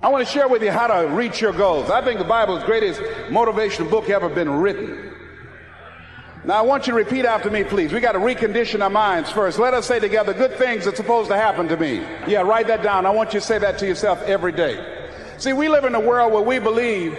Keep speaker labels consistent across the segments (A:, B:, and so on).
A: I want to share with you how to reach your goals. I think the Bible is the greatest motivational book ever been written. Now, I want you to repeat after me, please. We got to recondition our minds first. Let us say together, good things are supposed to happen to me. Yeah, write that down. I want you to say that to yourself every day. See, we live in a world where we believe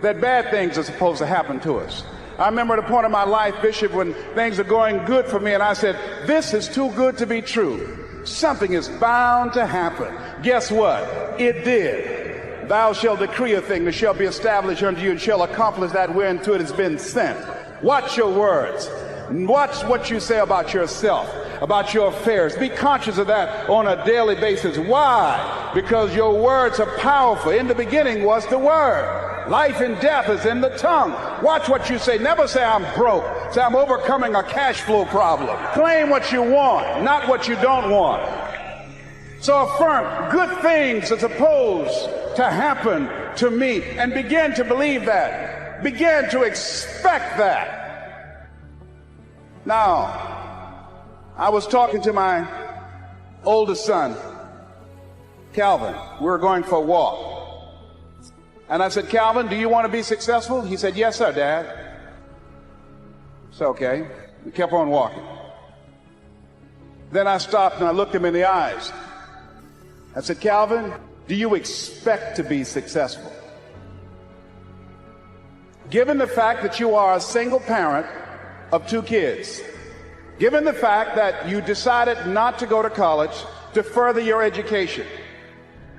A: that bad things are supposed to happen to us. I remember at a point in my life, Bishop, when things are going good for me, and I said, this is too good to be true. Something is bound to happen. Guess what? It did. Thou shalt decree a thing that shall be established unto you and shall accomplish that whereunto it has been sent. Watch your words. Watch what you say about yourself, about your affairs. Be conscious of that on a daily basis. Why? Because your words are powerful. In the beginning was the Word. Life and death is in the tongue. Watch what you say. Never say I'm broke. Say I'm overcoming a cash flow problem. Claim what you want, not what you don't want. So affirm good things are supposed to happen to me, and begin to believe that. Begin to expect that. Now, I was talking to my oldest son, Calvin. We were going for a walk. And I said, Calvin, do you want to be successful? He said, yes, sir, Dad. So, okay. We kept on walking. Then I stopped and I looked him in the eyes. I said, Calvin, do you expect to be successful? Given the fact that you are a single parent of 2 kids, given the fact that you decided not to go to college to further your education,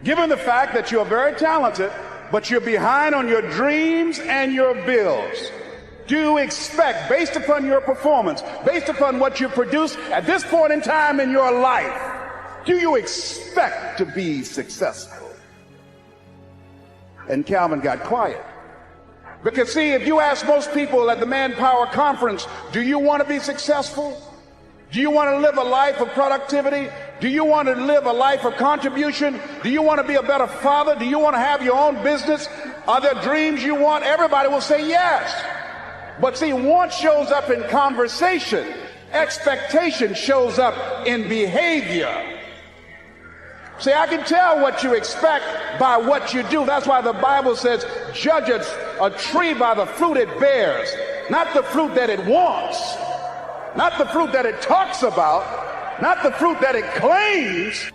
A: given the fact that you are very talented, but you're behind on your dreams and your bills, do you expect, based upon your performance, based upon what you produce at this point in time in your life, do you expect to be successful? And Calvin got quiet. Because see, if you ask most people at the Manpower Conference, do you want to be successful? Do you want to live a life of productivity? Do you want to live a life of contribution? Do you want to be a better father? Do you want to have your own business? Are there dreams you want? Everybody will say yes. But see, want shows up in conversation. Expectation shows up in behavior. See, I can tell what you expect by what you do. That's why the Bible says, judge a tree by the fruit it bears, not the fruit that it wants, not the fruit that it talks about, not the fruit that it claims,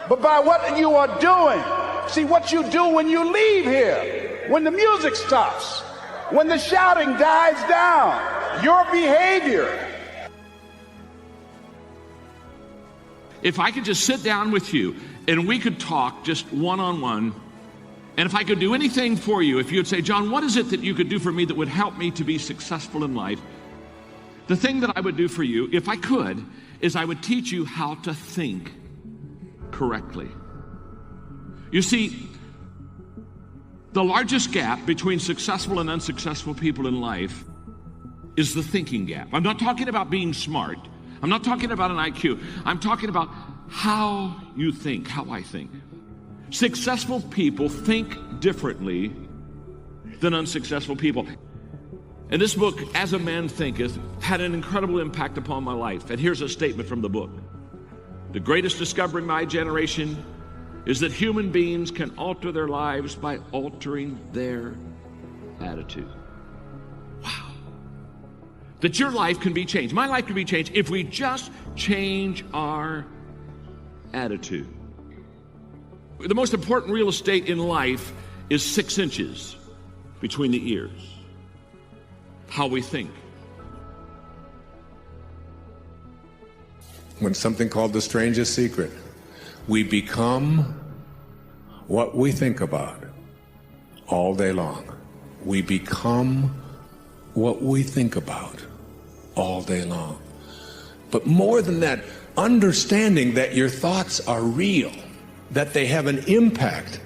A: but by what you are doing. See, what you do when you leave here, when the music stops, when the shouting dies down, your behavior.
B: If I could just sit down with you and we could talk just one-on-one, and if I could do anything for you, if you'd say, John, what is it that you could do for me that would help me to be successful in life? The thing that I would do for you, if I could, is I would teach you how to think correctly. You see, the largest gap between successful and unsuccessful people in life is the thinking gap. I'm not talking about being smart. I'm not talking about an IQ. I'm talking about how you think, how I think. Successful people think differently than unsuccessful people. And this book, As a Man Thinketh, had an incredible impact upon my life. And here's a statement from the book. The greatest discovery of my generation is that human beings can alter their lives by altering their attitude. Wow. That your life can be changed. My life can be changed if we just change our attitude. The most important real estate in life is 6 inches between the ears. How we think.
C: When something called the strangest secret, we become what we think about all day long. We become what we think about all day long. But more than that, understanding that your thoughts are real, that they have an impact.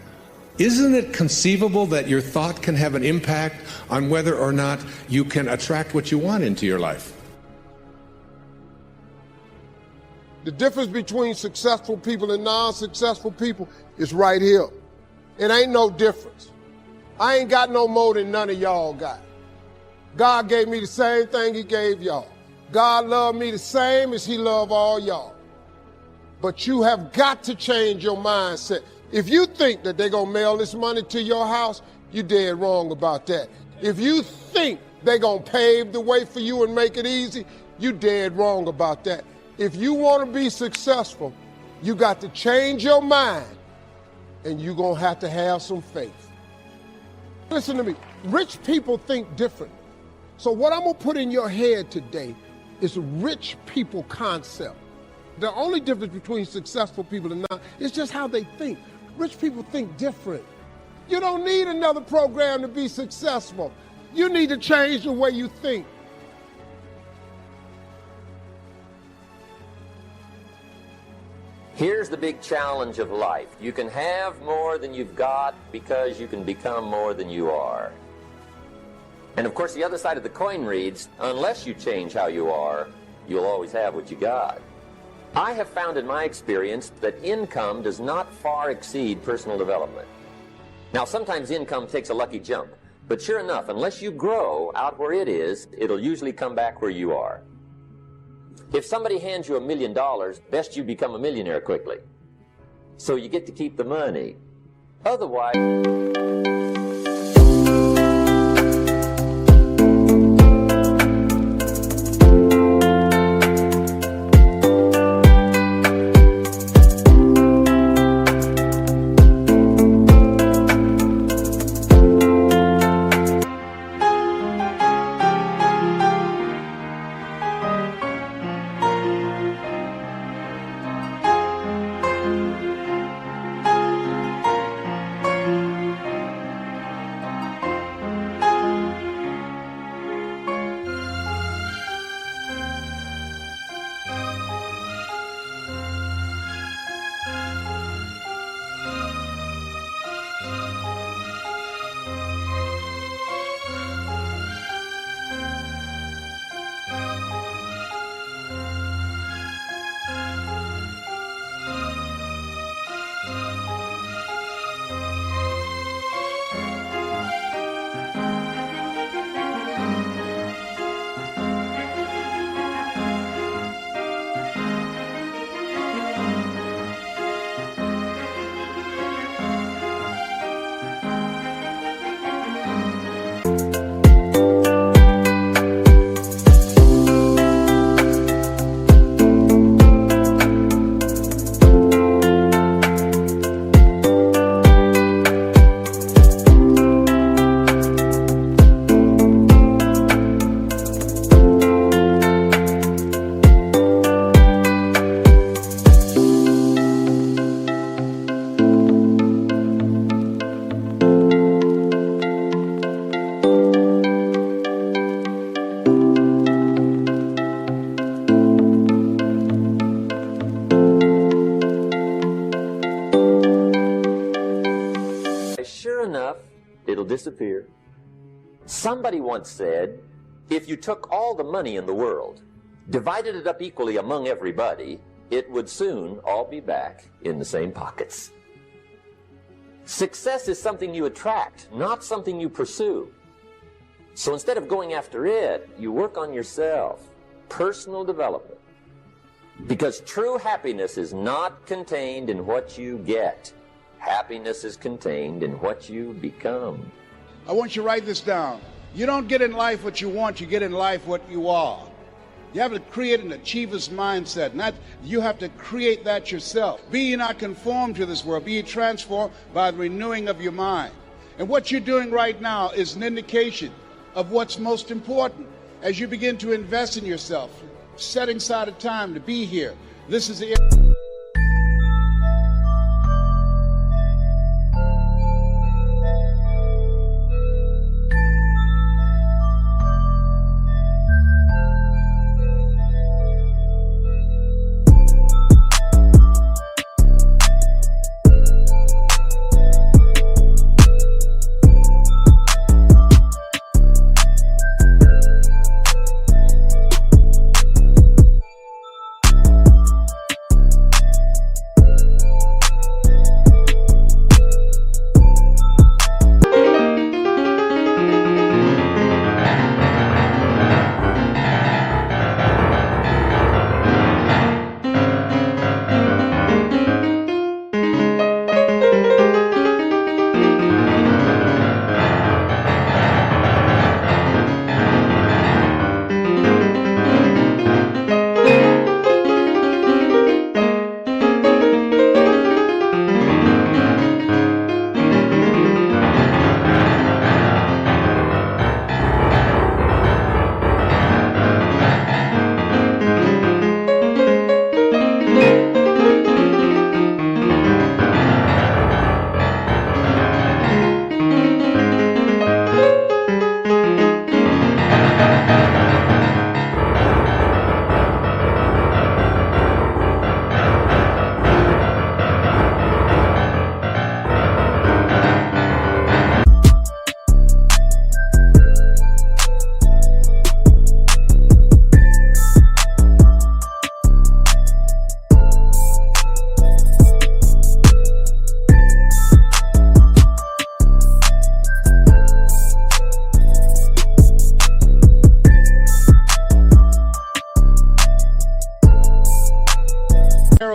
C: Isn't it conceivable that your thought can have an impact on whether or not you can attract what you want into your life?
D: The difference between successful people and non-successful people is right here. It ain't no difference. I ain't got no more than none of y'all got. God gave me the same thing he gave y'all. God loved me the same as he loved all y'all. But you have got to change your mindset. If you think that they're going to mail this money to your house, you're dead wrong about that. If you think they're going to pave the way for you and make it easy, you're dead wrong about that. If you want to be successful, you got to change your mind, and you're going to have some faith. Listen to me. Rich people think differently. So what I'm going to put in your head today is a rich people concept. The only difference between successful people and not is just how they think. Rich people think different. You don't need another program to be successful. You need to change the way you think.
E: Here's the big challenge of life. You can have more than you've got because you can become more than you are. And of course, the other side of the coin reads, unless you change how you are, you'll always have what you got. I have found in my experience that income does not far exceed personal development. Now, sometimes income takes a lucky jump, but sure enough, unless you grow out where it is, it'll usually come back where you are. If somebody hands you $1 million, best you become a millionaire quickly. So you get to keep the money. Otherwise... it'll disappear. Somebody once said, if you took all the money in the world, divided it up equally among everybody, it would soon all be back in the same pockets. Success is something you attract, not something you pursue. So instead of going after it, you work on yourself, personal development. Because true happiness is not contained in what you get. Happiness is contained in what you become.
A: I want you to write this down. You don't get in life what you want, you get in life what you are. You have to create an achiever's mindset. You have to create that yourself. Be ye not conformed to this world. Be ye transformed by the renewing of your mind. And what you're doing right now is an indication of what's most important. As you begin to invest in yourself, setting aside a time to be here, this is the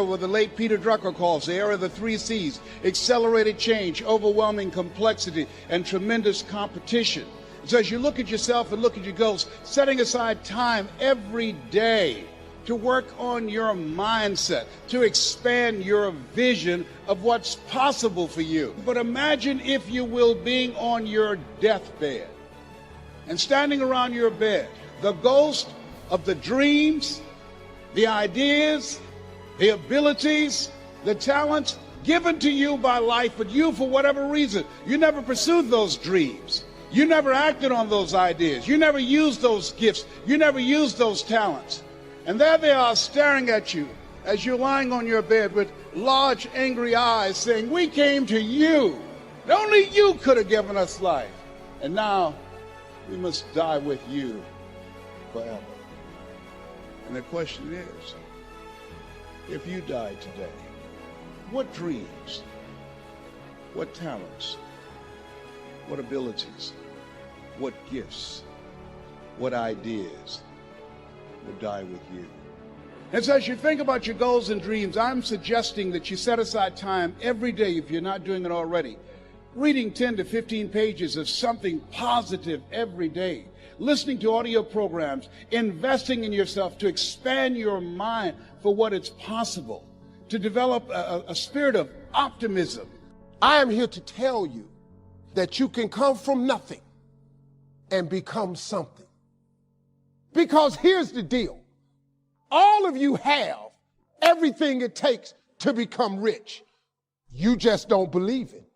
A: era what the late Peter Drucker calls the era of the 3 C's: accelerated change, overwhelming complexity, and tremendous competition. So as you look at yourself and look at your goals, setting aside time every day to work on your mindset, to expand your vision of what's possible for you. But imagine, if you will, being on your deathbed and standing around your bed, the ghost of the dreams, the ideas, the abilities, the talents given to you by life, but you, for whatever reason, you never pursued those dreams. You never acted on those ideas. You never used those gifts. You never used those talents. And there they are staring at you as you're lying on your bed with large, angry eyes saying, "We came to you. Only you could have given us life. And now we must die with you forever." And the question is, if you died today, what dreams, what talents, what abilities, what gifts, what ideas will die with you? And so as you think about your goals and dreams, I'm suggesting that you set aside time every day, if you're not doing it already, reading 10 to 15 pages of something positive every day, listening to audio programs, investing in yourself to expand your mind for what is possible, to develop a spirit of optimism.
D: I am here to tell you that you can come from nothing and become something. Because here's the deal. All of you have everything it takes to become rich. You just don't believe it.